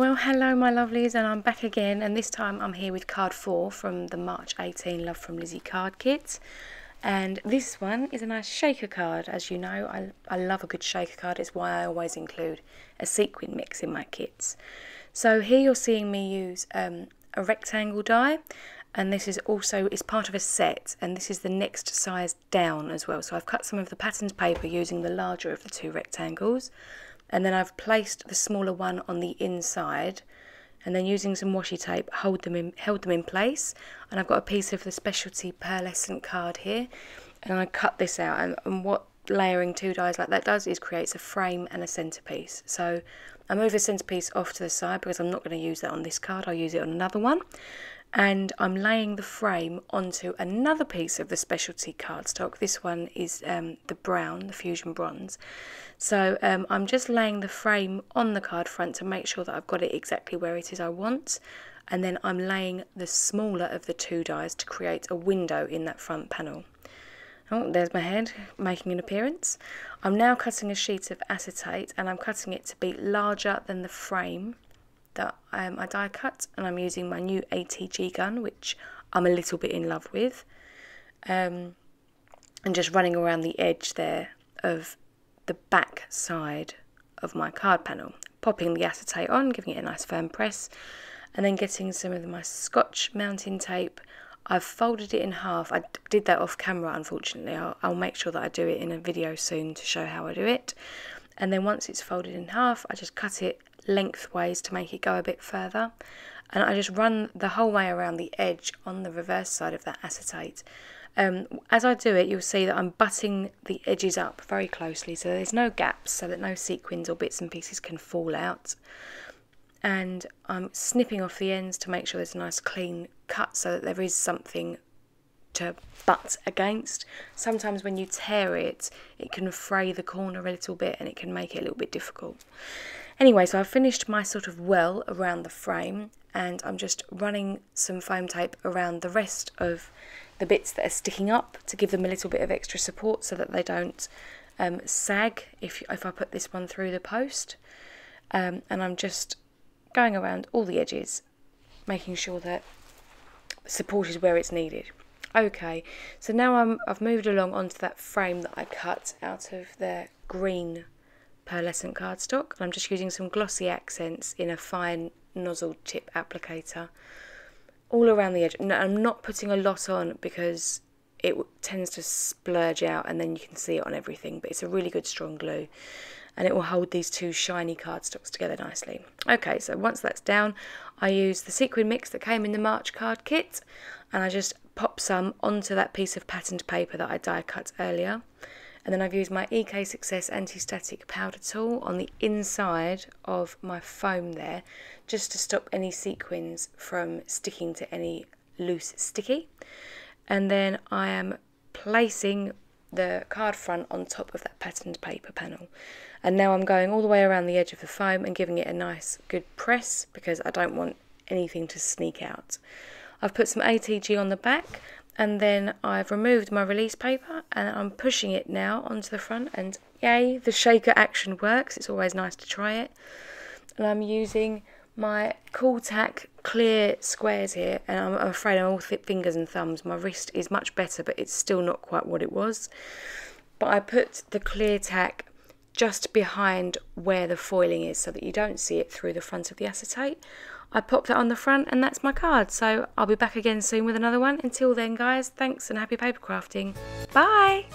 Well, hello my lovelies, and I'm back again, and this time I'm here with card 4 from the March 18 Love from Lizi card kit. And this one is a nice shaker card. As you know, I love a good shaker card. It's why I always include a sequin mix in my kits. So here you're seeing me use a rectangle die, and this is part of a set, and this is the next size down as well. So I've cut some of the patterned paper using the larger of the two rectangles, and then I've placed the smaller one on the inside, and then using some washi tape held them in place. And I've got a piece of the specialty pearlescent card here, and I cut this out, and what layering two dies like that does is creates a frame and a centerpiece. So I move the centerpiece off to the side because I'm not going to use that on this card, I'll use it on another one. And I'm laying the frame onto another piece of the specialty cardstock. This one is the brown, the fusion bronze. So I'm just laying the frame on the card front to make sure that I've got it exactly where it is I want. And then I'm laying the smaller of the two dies to create a window in that front panel. Oh, there's my head making an appearance. I'm now cutting a sheet of acetate, and I'm cutting it to be larger than the frame that I die cut, and I'm using my new ATG gun, which I'm a little bit in love with, and just running around the edge there of the back side of my card panel, popping the acetate on, giving it a nice firm press, and then getting some of my Scotch mounting tape. I've folded it in half. I did that off camera, unfortunately. I'll make sure that I do it in a video soon to show how I do it. And then once it's folded in half, I just cut it lengthways to make it go a bit further, and I just run the whole way around the edge on the reverse side of that acetate. As I do it, you'll see that I'm butting the edges up very closely so there's no gaps, so that no sequins or bits and pieces can fall out, and I'm snipping off the ends to make sure there's a nice clean cut so that there is something to butt against. Sometimes when you tear it, it can fray the corner a little bit and it can make it a little bit difficult. Anyway, so I've finished my sort of well around the frame, and I'm just running some foam tape around the rest of the bits that are sticking up to give them a little bit of extra support so that they don't sag if I put this one through the post. And I'm just going around all the edges, making sure that support is where it's needed. Okay, so now I've moved along onto that frame that I cut out of the green pearlescent cardstock, and I'm just using some glossy accents in a fine nozzle tip applicator all around the edge. No, I'm not putting a lot on because it tends to splurge out and then you can see it on everything, but it's a really good strong glue and it will hold these two shiny cardstocks together nicely. Okay, so once that's down, I use the sequin mix that came in the March card kit, and I just pop some onto that piece of patterned paper that I die cut earlier. And then I've used my EK Success anti-static powder tool on the inside of my foam there, just to stop any sequins from sticking to any loose sticky. And then I am placing the card front on top of that patterned paper panel. And now I'm going all the way around the edge of the foam and giving it a nice good press because I don't want anything to sneak out. I've put some ATG on the back, and then I've removed my release paper and I'm pushing it now onto the front, and yay, the shaker action works. It's always nice to try it. And I'm using my Kool tack clear squares here, and I'm afraid I'm all fingers and thumbs. My wrist is much better, but it's still not quite what it was. But I put the clear tack just behind where the foiling is so that you don't see it through the front of the acetate. I popped that on the front, and that's my card. So I'll be back again soon with another one. Until then, guys, thanks and happy paper crafting. Bye!